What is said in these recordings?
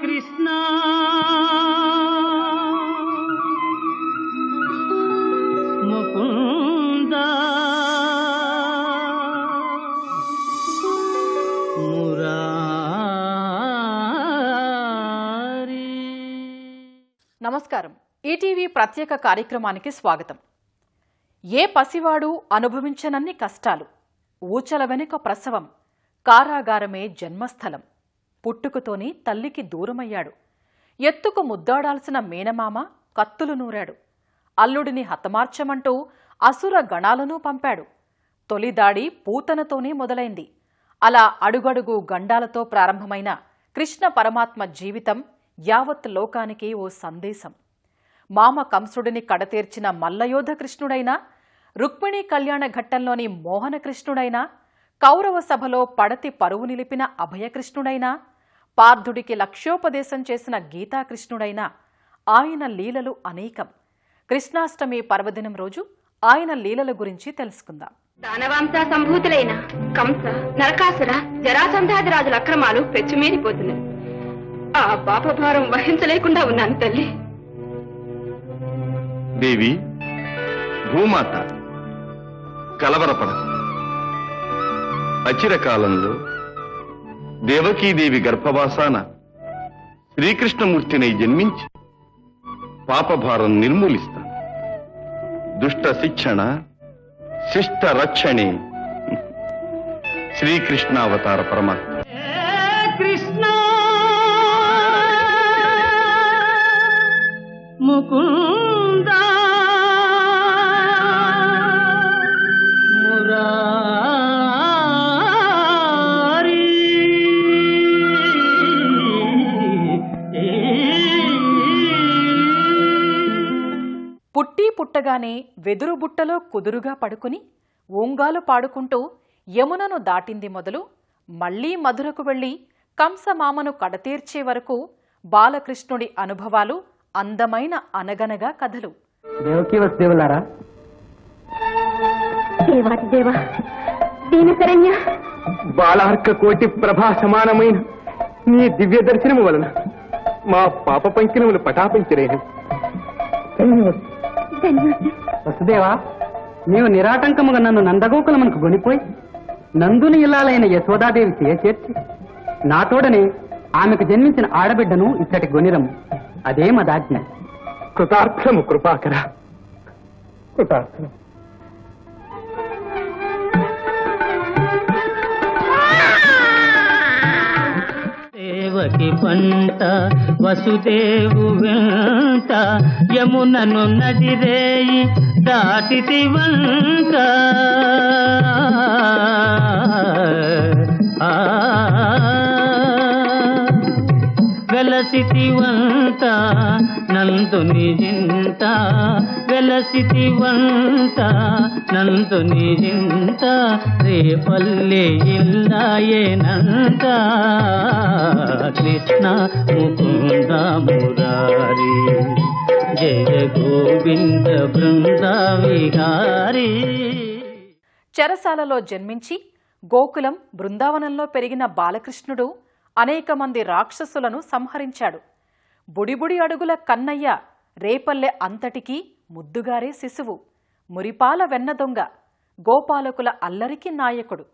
కృష్ణ ముకుంద మురారి. నమస్కారం. ఈటీవీ ప్రత్యేక కార్యక్రమానికి స్వాగతం. ఏ పసివాడు అనుభవించనన్ని కష్టాలు, ఊచల వెనుక ప్రసవం, కారాగారమే జన్మస్థలం. పుట్టుకతోని తల్లికి దూరమయ్యాడు. ఎత్తుకు ముద్దాడాల్సిన మేనమామ కత్తులు నూరాడు. అల్లుడిని హతమార్చమంటూ అసుర గణాలను పంపాడు. తొలిదాడి పూతనతోనే మొదలైంది. అలా అడుగడుగు గండాలతో ప్రారంభమైన కృష్ణ పరమాత్మ జీవితం యావత్ లోకానికి ఓ సందేశం. మామ కంసుడిని కడతీర్చిన మల్లయోధ కృష్ణుడైనా, రుక్మిణీ కళ్యాణ ఘట్టంలోని మోహన కృష్ణుడైనా, కౌరవ సభలో పడతి పరువు నిలిపిన అభయకృష్ణుడైనా, పార్థుడికి లక్ష్యోపదేశం చేసిన గీతాకృష్ణుడైనా ఆయన లీలలు అనేకం. కృష్ణాష్టమి పర్వదినం రోజు ఆయన లీలల గురించి తెలుసుకుందాం. దానవాంశ సంభూతులైన కంస, నరకాసుర, జరాసంధాది రాజుల అక్రమాలు పెచ్చుమీరిపోతున్నాయి. ఆ పాపభారం వహించలేకుండా ఉన్నాను తల్లి. దేవి, భూమాత కలవరపడదు. అచిరకాలంలో దేవకీదేవి గర్భవాసాన శ్రీకృష్ణమూర్తిని జన్మించి పాపభారం నిర్మూలిస్తాను. దుష్ట శిక్షణ, శిష్ట రక్షణే శ్రీకృష్ణావతార పరమాత్మ. కృష్ణ ముకుంద మురారి. పుట్టి పుట్టగానే వెదురు బుట్టలో కుదురుగా పడుకుని ఓంగాలు పాడుకుంటూ యమునను దాటింది మొదలు మళ్లీ మధురకు వెళ్లి కంసమామను కడతీర్చే వరకు బాలకృష్ణుడి అనుభవాలు అందమైన అనగనగా కథలు. దేవకీ వసుదేవులారా, దేవాతి దేవ, దీనశరణ్య, బాలార్క కోటి ప్రభా సమానమైన నీ దివ్య దర్శనము వలన మా పాప పంకినములు పటాపించలేను. వసుదేవా, నీవు నిరాటంకముగా నన్ను నందగోకులమునకు గొనిపోయి నందుని ఇల్లాలైన యశోదాదేవి చేర్చి నాతోడనే ఆమెకు జన్మించిన ఆడబిడ్డను ఇచ్చటి గొనిరము. అదే మదాజ్ఞ. కృతార్థము కృపాకర, కృతార్థము. దేవకి పంట వసుదేవు వెంట యమునను నదిరేయి దాటితి వంట. వెలసితి వంట నందుని జింత, వెలసితి వంట నందుని జింత, రేపల్లె ఇల్లాయేనంత. కృష్ణ ముకుంద మురారి, జయ గోవింద బృంద విహారీ. చెరసాలలో జన్మించి గోకులం, బృందావనంలో పెరిగిన బాలకృష్ణుడు అనేక మంది రాక్షసులను సంహరించాడు. బుడిబుడి అడుగుల కన్నయ్య రేపల్లె అంతటికీ ముద్దుగారే శిశువు, మురిపాల వెన్న దొంగ, గోపాలకుల అల్లరికి నాయకుడు.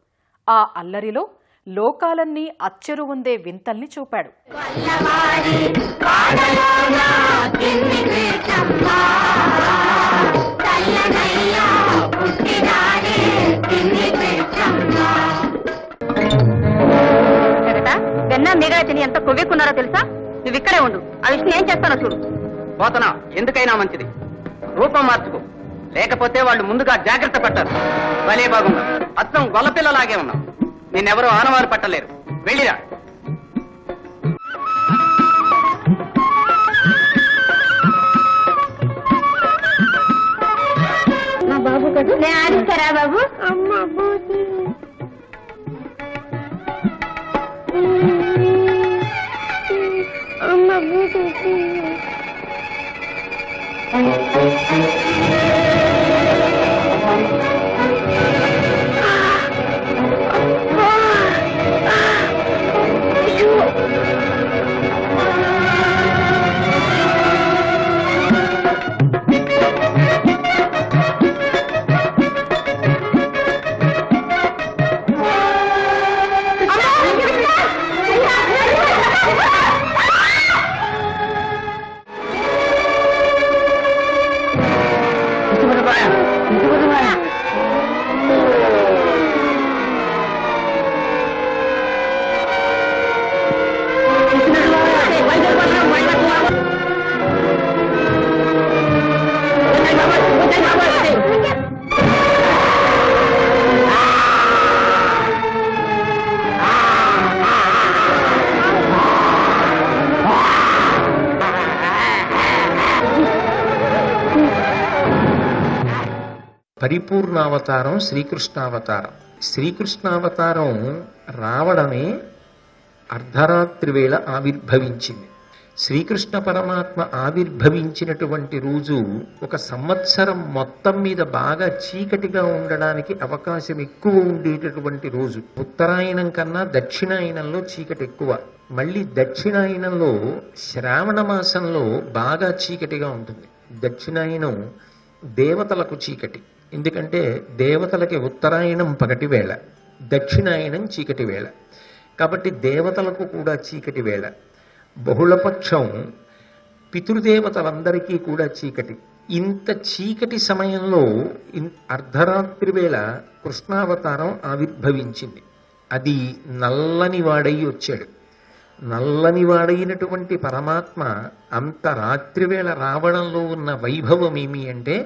ఆ అల్లరిలో లోకాలన్నీ అచ్చెరు ఉందే వింతల్ని చూపాడు. వెన్న మీగడ తిని ఎంత కొవ్వెక్కున్నారో తెలుసా? నువ్వు ఇక్కడే ఉండు, ఆ విషయం ఏం చేస్తానో చూడు. పోతనా, ఎందుకైనా మంచిది రూపం మార్చుకో, లేకపోతే వాళ్ళు ముందుగా జాగ్రత్త పట్టారు. భలే బాగున్నావు, అచ్చం గొల్లపిల్లలాగే ఉన్నావు. నేనెవరూ ఆనవారు పట్టలేరు. వెళ్ళిరా. మా బాబు కదా, నేను ఆడిస్తారా బాబు? అమ్మ పరిపూర్ణావతారం శ్రీకృష్ణావతారం. శ్రీకృష్ణావతారం రావడమే అర్ధరాత్రి వేళ ఆవిర్భవించింది. శ్రీకృష్ణ పరమాత్మ ఆవిర్భవించినటువంటి రోజు ఒక సంవత్సరం మొత్తం మీద బాగా చీకటిగా ఉండడానికి అవకాశం ఎక్కువ ఉండేటటువంటి రోజు. ఉత్తరాయణం కన్నా దక్షిణాయనంలో చీకటి ఎక్కువ. మళ్ళీ దక్షిణాయనంలో శ్రావణ మాసంలో బాగా చీకటిగా ఉంటుంది. దక్షిణాయనం దేవతలకు చీకటి, ఎందుకంటే దేవతలకి ఉత్తరాయణం పగటి వేళ, దక్షిణాయనం చీకటి వేళ. కాబట్టి దేవతలకు కూడా చీకటి వేళ. బహుళపక్షం పితృదేవతలందరికీ కూడా చీకటి. ఇంత చీకటి సమయంలో అర్ధరాత్రి వేళ కృష్ణావతారం ఆవిర్భవించింది. అది నల్లని వాడై వచ్చాడు. నల్లని వాడైనటువంటి పరమాత్మ అంత రాత్రివేళ రావడంలో ఉన్న వైభవం ఏమి అంటే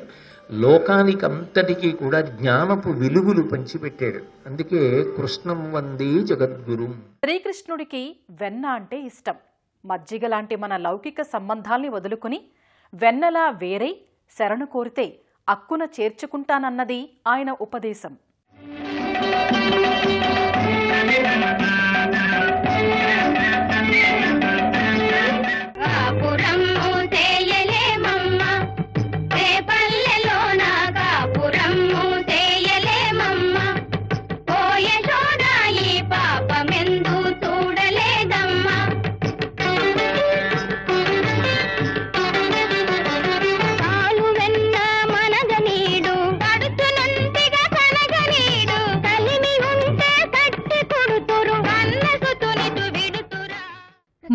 లోకానికంతటికీ కూడా జ్ఞానపు వెలుగులు పంచిపెట్టాడు. అందుకే కృష్ణం వందే జగద్గురుం. శ్రీకృష్ణుడికి వెన్న అంటే ఇష్టం. మజ్జిగ లాంటి మన లౌకిక సంబంధాల్ని వదులుకుని వెన్నలా వేరై శరణు కోరితే అక్కున చేర్చుకుంటానన్నది ఆయన ఉపదేశం.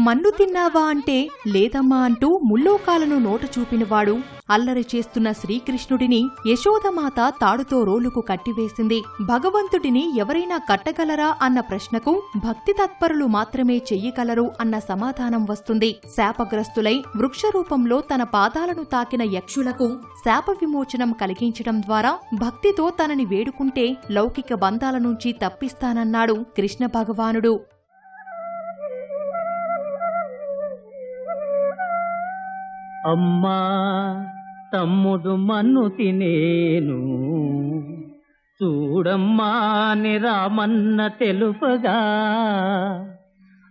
మన్ను తిన్నావా అంటే లేదమ్మా అంటూ ముల్లోకాలను నోట చూపినవాడు. అల్లరి చేస్తున్న శ్రీకృష్ణుడిని యశోదమాత తాడుతో రోలుకు కట్టివేసింది. భగవంతుడిని ఎవరైనా కట్టగలరా అన్న ప్రశ్నకు భక్తి తత్పరులు మాత్రమే చెయ్యగలరు అన్న సమాధానం వస్తుంది. శాపగ్రస్తులై వృక్షరూపంలో తన పాదాలను తాకిన యక్షులకు శాప విమోచనం కలిగించడం ద్వారా భక్తితో తనని వేడుకుంటే లౌకిక బంధాల నుంచి తప్పిస్తానన్నాడు కృష్ణ భగవానుడు. అమ్మా తమ్ముడు మన్ను తినేను చూడమ్మా అని రామన్న తెలుపగా,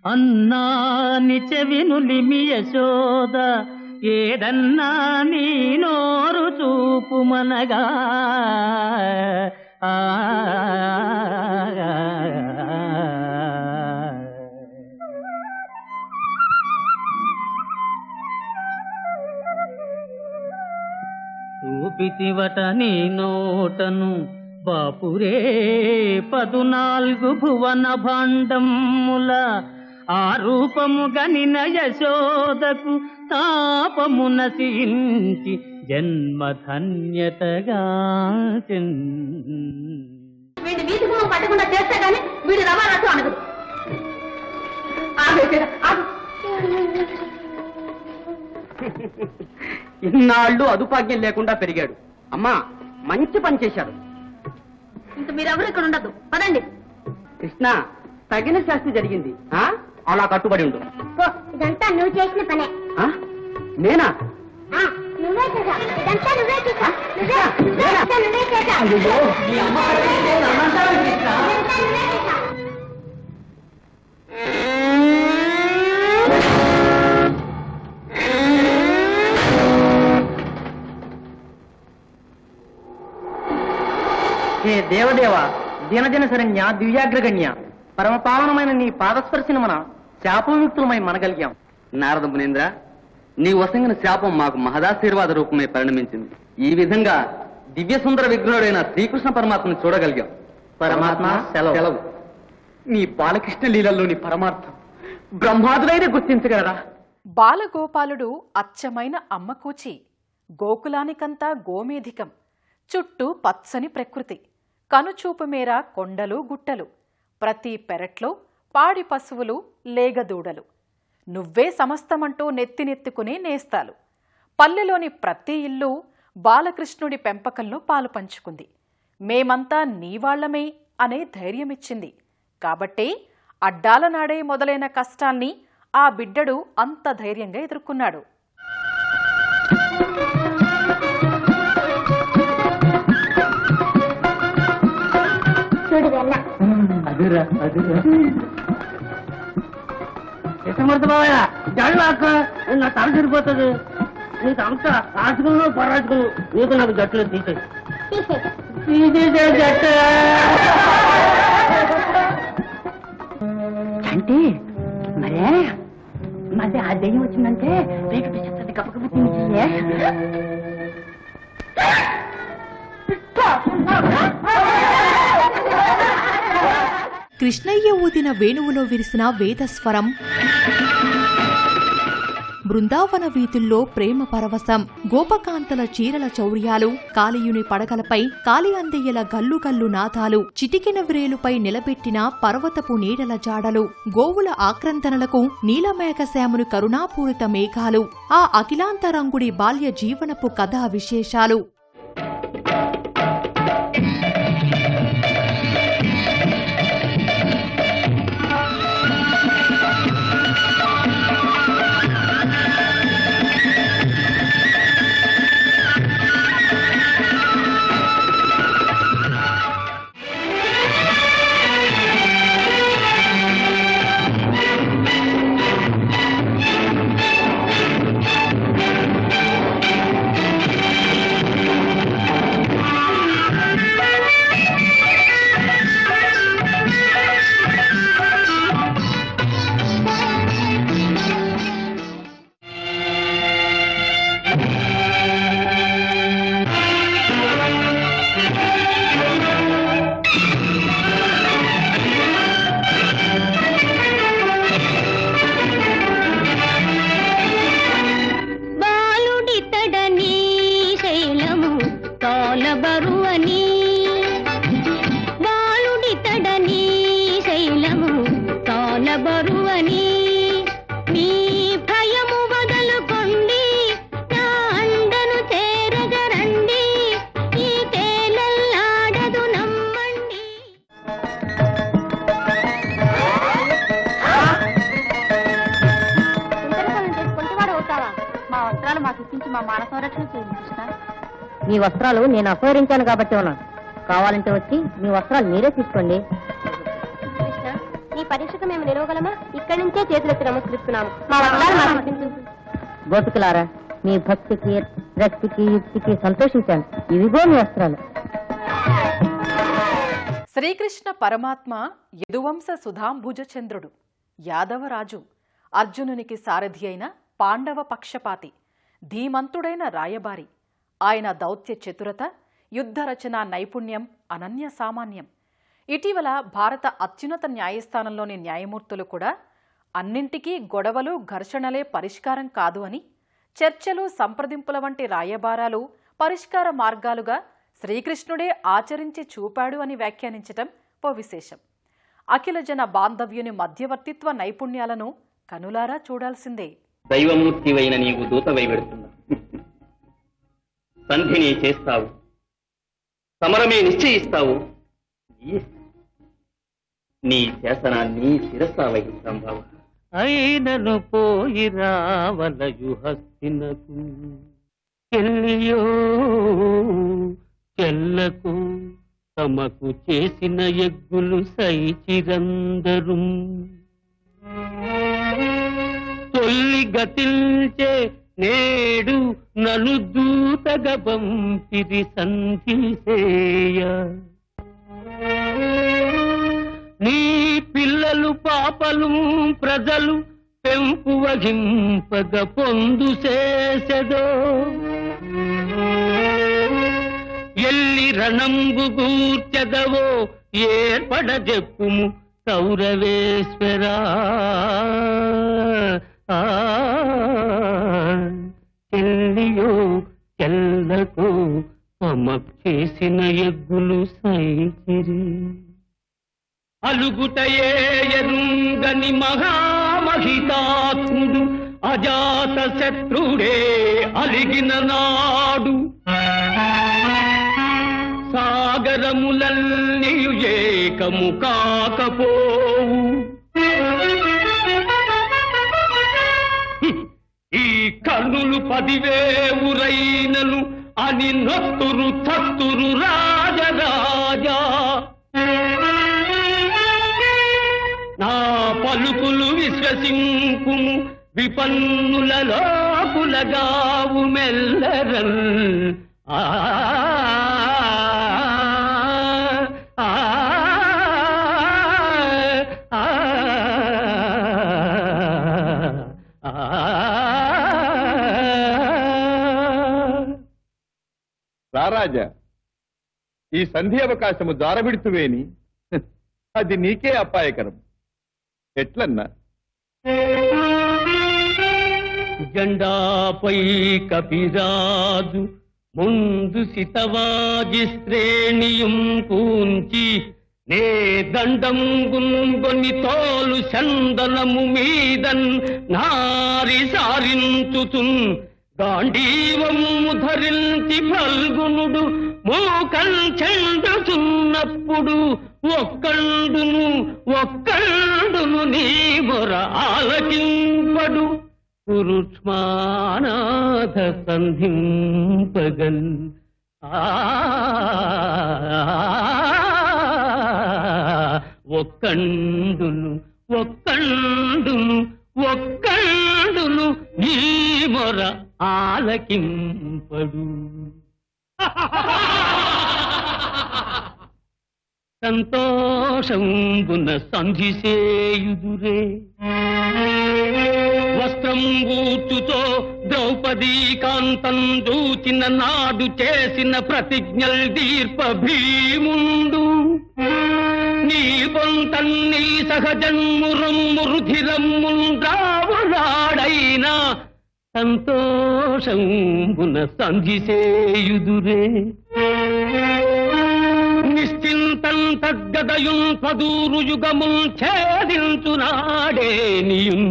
అన్నాని చెవినులిమి యశోద ఏదన్నా నీ నోరు చూపుమనగా, చూపితివట నీ నోటను బాపురే 14 భువన భాండముల, ఆ రూపము గనిన యశోదకు తాపము నశించి జన్మధన్యతగా. వీడి వీధి గుమ్మం పట్టకుండా చేస్తే గాని వీడి రవాణాతో అనగదు. ఇన్నాళ్ళు అదుపాజ్ఞం లేకుండా పెరిగాడు. అమ్మా మంచి పని చేశాడు. ఇంక మీరెవరు ఇక్కడ ఉండద్దు, పదండి. కృష్ణ తగిన శాస్తి జరిగింది. అలా కట్టుబడి ఉండు. ఇదంతా నువ్వు చేసిన పనే. నేనా? నువ్వే చేశా. ఇదంతా నువ్వే చేశా. నువ్వే చేశా. హే దేవదేవ, దినదిన శరణ్య, దివ్యాగ్రగణ్య, పరమపావనమైన నీ పాదస్పర్శన మన శాపవిముక్తులమై మనగలిగాం. నారద మునీంద్ర, నీ వసంగిన శాపం మాకు మహదాశీర్వాద రూపమై పరిణమించింది. ఈ విధంగా దివ్య సుందర విగ్రహుడైన శ్రీకృష్ణ పరమాత్మను చూడగలిగాం. పరమాత్మ సెలవు. నీ బాలకృష్ణ లీలల్లోని పరమార్థం బ్రహ్మాదులైన గుర్తించగలరా? బాలగోపాలుడు అచ్చమైన అమ్మకూచి. గోకులానికంతా గోమేధికం. చుట్టూ పచ్చని ప్రకృతి. కనుచూపు మేర కొండలు గుట్టలు. ప్రతి పెరట్లో పాడి పశువులు, లేగదూడలు. నువ్వే సమస్తమంటూ నెత్తినెత్తుకునే నేస్తాలు. పల్లెలోని ప్రతి ఇల్లు బాలకృష్ణుడి పెంపకంలో పాలు పంచుకుంది. మేమంతా నీవాళ్లమే అనే ధైర్యమిచ్చింది. కాబట్టే అడ్డాల నాడే మొదలైన కష్టాల్ని ఆ బిడ్డడు అంత ధైర్యంగా ఎదుర్కొన్నాడు. చూడు వెళ్ళ అదురా కృష్ణమూర్తి బాబయ్య జడలాక్క నా తల సరిపోతుంది. నీకు అంత రాజుకును పరాజుకును నీకు నాకు జట్లు తీసే జట్టు అంటే మరే మధ్య ఆ దెయ్యం వచ్చిందంటే రేటు చెప్తుంది కప్పకప్పు తిని కృష్ణయ్య ఊదిన వేణువులో విరిసిన వేదస్వరం, బృందావన వీధుల్లో ప్రేమ పరవశం, గోపకాంతల చీరల చౌర్యాలు, కాళీయుని పడగలపై కాలి అందయ్యల గల్లుగల్లు నాదాలు, చిటికెన వ్రేలుపై నిలబెట్టిన పర్వతపు నీడల జాడలు, గోవుల ఆక్రందనలకు నీలమేఘశ్యాముని కరుణాపూరిత మేఘాలు, ఆ అఖిలాంతరంగుడి బాల్య జీవనపు కథా విశేషాలు. మీ వస్త్రాలు నేను అపహరించాను కాబట్టి ఉన్నాను. కావాలంటే వచ్చి మీ వస్త్రాలు మీరే తీసుకోండి. ఈ పరీక్షకు మేము నిలవగలమా? ఇక్కడి నుంచే చేతులెత్తి నమస్కరిస్తున్నాము. గోపికలారా, మీ భక్తికి రక్తికి యుక్తికి సంతోషించాను. ఇవిగో మీ వస్త్రాలు. శ్రీకృష్ణ పరమాత్మ యదువంశ సుధాంబుజచంద్రుడు, యాదవరాజు, అర్జునునికి సారథి అయిన పాండవ పక్షపాతి, ధీమంతుడైన రాయబారి. ఆయన దౌత్య చతురత, యుద్ధరచన నైపుణ్యం అనన్య సామాన్యం. ఇటీవల భారత అత్యున్నత న్యాయస్థానంలోని న్యాయమూర్తులు కూడా అన్నింటికీ గొడవలు ఘర్షణలే పరిష్కారం కాదు అని, చర్చలు సంప్రదింపుల వంటి రాయబారాలు పరిష్కార మార్గాలుగా శ్రీకృష్ణుడే ఆచరించి చూపాడు అని వ్యాఖ్యానించటం ఓ విశేషం. అఖిల జన బాంధవ్యుని మధ్యవర్తిత్వ నైపుణ్యాలను కనులారా చూడాల్సిందే. దైవమూర్తివైన నీవు దూతవై వెడుతున్నా, సంధిని చేస్తావు, సమరమే నిశ్చయిస్తావు. నీ శాసనాన్ని శిరసా వహిస్తాం బావ. అయినను పోయి రావలయు హస్తినకు, చెల్లియో చెల్లకు తమకు చేసిన యజ్ఞులు సైచిరందరు. తొల్లి గతిల్చే నేడు నలు దూతగ పంపిరి సంధిసేయ. నీ పిల్లలు పాపలు ప్రజలు పెంపు వహింపగ పొందు చేసెదో. ఎల్లి రణంబు గూర్చెదవో ఏర్పడ చెప్పుము కౌరవేశ్వరా. చెల్లియో చెల్లకు తమకు చేసిన యజ్ఞులు సైచిరి. అలుగుటయే ఎరుంగని మహామహితాత్ముడు అజాత శత్రుడే అలిగిన నాడు. సాగరములన్నీయు ఏకము కాకపోవు. ఈ కన్నులు 10,000 అని నొత్తురు చత్తురు రాజరాజా. పలుకులు విశ్వసింపుము విపన్నులలో కులగావు మెల్లరల్ ఆ ఆ రారాజా, ఈ సంధి అవకాశము జారవిడుతువేని అది నీకే అపాయకరం. ఎట్లన్నా? జెండాపై కపిరాజు ముందు సితవాజి శ్రేణియం పూంచి నే దండం గుంగొని తోలు చందనము మీదన్ నారి సారించుతున్ గాంధీవము ధరించి ఫల్గునుడు మోకల్ చెందుతున్నప్పుడు ఒక్కండును నీ మొర ఆలకింపడు పురుష్మానాథ సంధింపగల్ ఒక్కండును నీ మొర ఆలకింపడు. సంతోషంబున సంధిసేయుదురే వస్త్రం గూర్చుతో ద్రౌపదీ కాంతం చూచిన నాడు చేసిన ప్రతిజ్ఞల్ దీర్ప భీముండు నీ పొంతన్ని సహజన్మురమ్ము రుధిరమ్ముండ్రావులాడైనా సంతోషంబున సంధిసేయుదురే. నిశ్చింతం తగ్గదయున్ పదూరు యుగముల్ ఛేదించునాడే నీయున్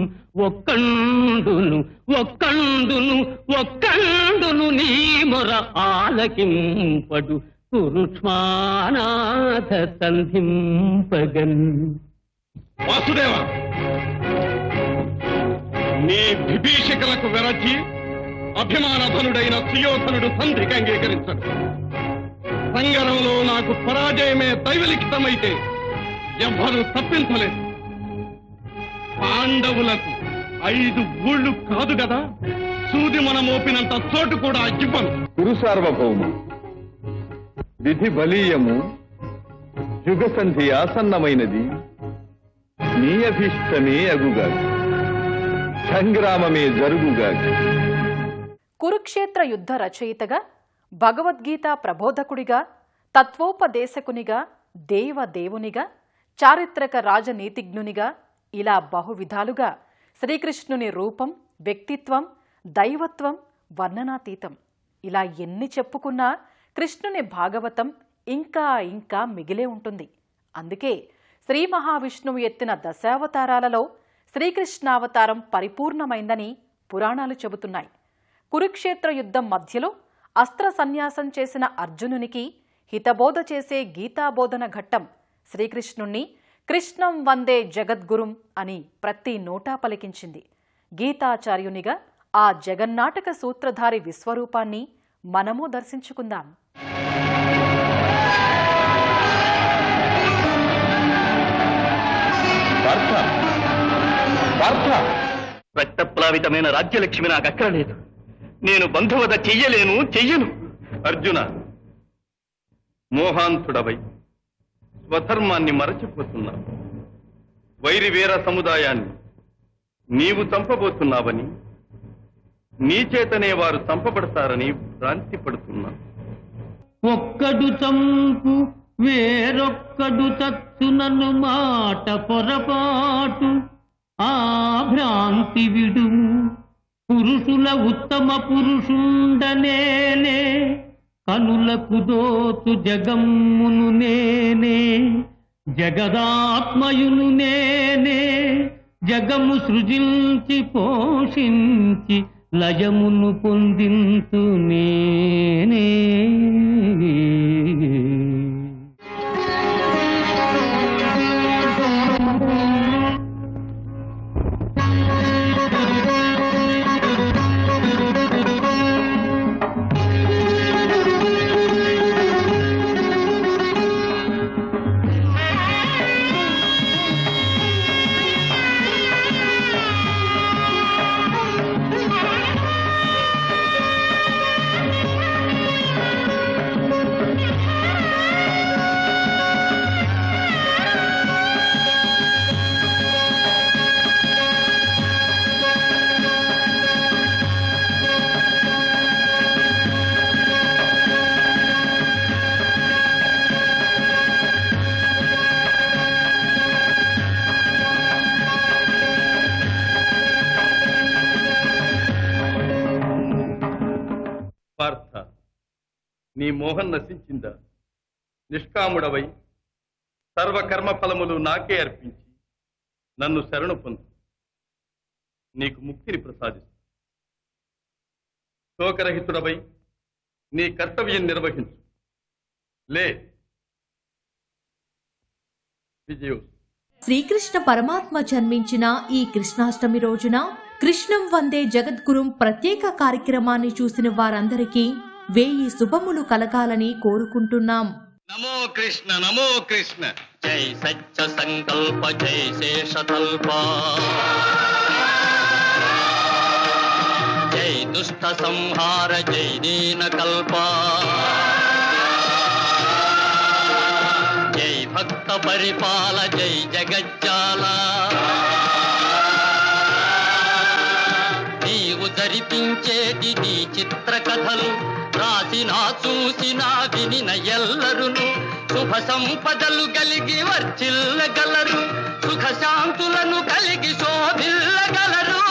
ఒక్కండును నీ మొర ఆలకింపడు పురుష్మానాథ సంధింపగన్. వాసుదేవ, నీ విభీషికలకు వెరచి అభిమానధనుడైన సుయోధనుడు సంధికి అంగీకరించడు. సంగరంలో నాకు పరాజయమే దైవలిఖితమైతే ఎవ్వరూ తప్పించలేదు. పాండవులకు 5 ఊళ్ళు కాదు కదా, సూది మన మోపినంత చోటు కూడా ఇవ్వను. గురు సార్వభౌమ, విధి బలీయము, యుగ సంధి ఆసన్నమైనది. నీ అభిష్టమే అగుగా, సంగ్రామమే జరుగుగా. కురుక్షేత్ర యుద్ధ రచయితగా, భగవద్గీత ప్రబోధకుడిగా, తత్వోపదేశకునిగా, దేవదేవునిగా, చారిత్రక రాజనీతిజ్ఞునిగా ఇలా బహువిధాలుగా శ్రీకృష్ణుని రూపం, వ్యక్తిత్వం, దైవత్వం వర్ణనాతీతం. ఇలా ఎన్ని చెప్పుకున్నా కృష్ణుని భాగవతం ఇంకా ఇంకా మిగిలే ఉంటుంది. అందుకే శ్రీ మహావిష్ణువు ఎత్తిన దశావతారాలలో శ్రీకృష్ణావతారం పరిపూర్ణమైందని పురాణాలు చెబుతున్నాయి. కురుక్షేత్ర యుద్ధం మధ్యలో అస్త్ర సన్యాసం చేసిన అర్జునునికి హితబోధ చేసే గీతాబోధన ఘట్టం శ్రీకృష్ణుణ్ణి కృష్ణం వందే జగద్గురుం అని ప్రతి నోటా పలికించింది. గీతాచార్యునిగా ఆ జగన్నాటక సూత్రధారి విశ్వరూపాన్ని మనము దర్శించుకుందాం. రక్తప్లావితమైన రాజ్యలక్ష్మి నాకు అక్కరలేదు. నేను బంధువద చెయ్యను. అర్జున, మోహాంతుడవై స్వధర్మాన్ని మరచిపోతున్నావు. వైరివేర సముదాయాన్ని నీవు చంపబోతున్నావని, నీ చేతనే వారు చంపబడతారని భ్రాంతి పడుతున్నావు. ఒక్కడు చంపు వేరొక్కడు చచ్చునను మాట పొరపాటు, ఆ భ్రాంతి విడుము. పురుషుల ఉత్తమ పురుషుండనేనే, కనులకు దోచు జగమ్మును నేనే, జగదాత్మయును నేనే. జగము సృజించి పోషించి లయమును పొందింతు నేనే. పార్థ, నీ మోహం నశించిందా? నిష్కాముడవై సర్వకర్మ ఫలములు నాకే అర్పించి నన్ను శరణు పొందు. నీకు ముక్తిని ప్రసాదిస్తా. శోకరహితుడవై నీ కర్తవ్యం నిర్వహించు. లే. విజయో. శ్రీకృష్ణ పరమాత్మ జన్మించిన ఈ కృష్ణాష్టమి రోజున కృష్ణం వందే జగద్గురుం ప్రత్యేక కార్యక్రమాన్ని చూసిన వారందరికీ 1000 శుభములు కలగాలని కోరుకుంటున్నాం. నమో కృష్ణ, నమో కృష్ణ. జై సత్య సంకల్ప జై శేషతల్ప, జై దుష్ట సంహార జై దీనకల్ప, జై భక్త పరిపాల జై జగజ్జాల. నీవు ధరిపించేటి నీ చిత్రకథలు రాసినా చూసినా వినిన ఎల్లరును శుభ సంపదలు కలిగి వర్చిల్లగలరు, సుఖ శాంతులను కలిగి శోభిల్లగలరు.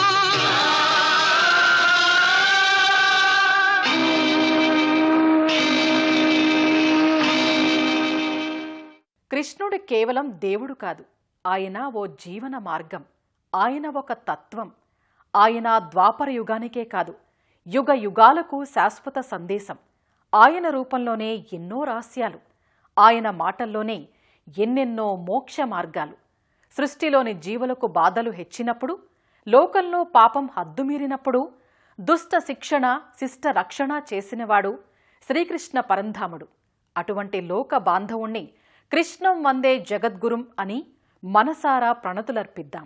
కృష్ణుడు కేవలం దేవుడు కాదు, ఆయన ఓ జీవన మార్గం, ఆయన ఒక తత్వం. ఆయన ద్వాపర యుగానికే కాదు, యుగ యుగాలకు శాశ్వత సందేశం. ఆయన రూపంలోనే ఎన్నో రహస్యాలు, ఆయన మాటల్లోనే ఎన్నెన్నో మోక్ష మార్గాలు. సృష్టిలోని జీవులకు బాధలు హెచ్చినప్పుడు, లోకంలో పాపం హద్దుమీరినప్పుడు దుష్ట శిక్షణ శిష్ట రక్షణ చేసినవాడు శ్రీకృష్ణ పరంధాముడు. అటువంటి లోక బాంధవుణ్ణి కృష్ణం వందే జగద్గురుం అని మనసారా ప్రణతులర్పిద్దాం.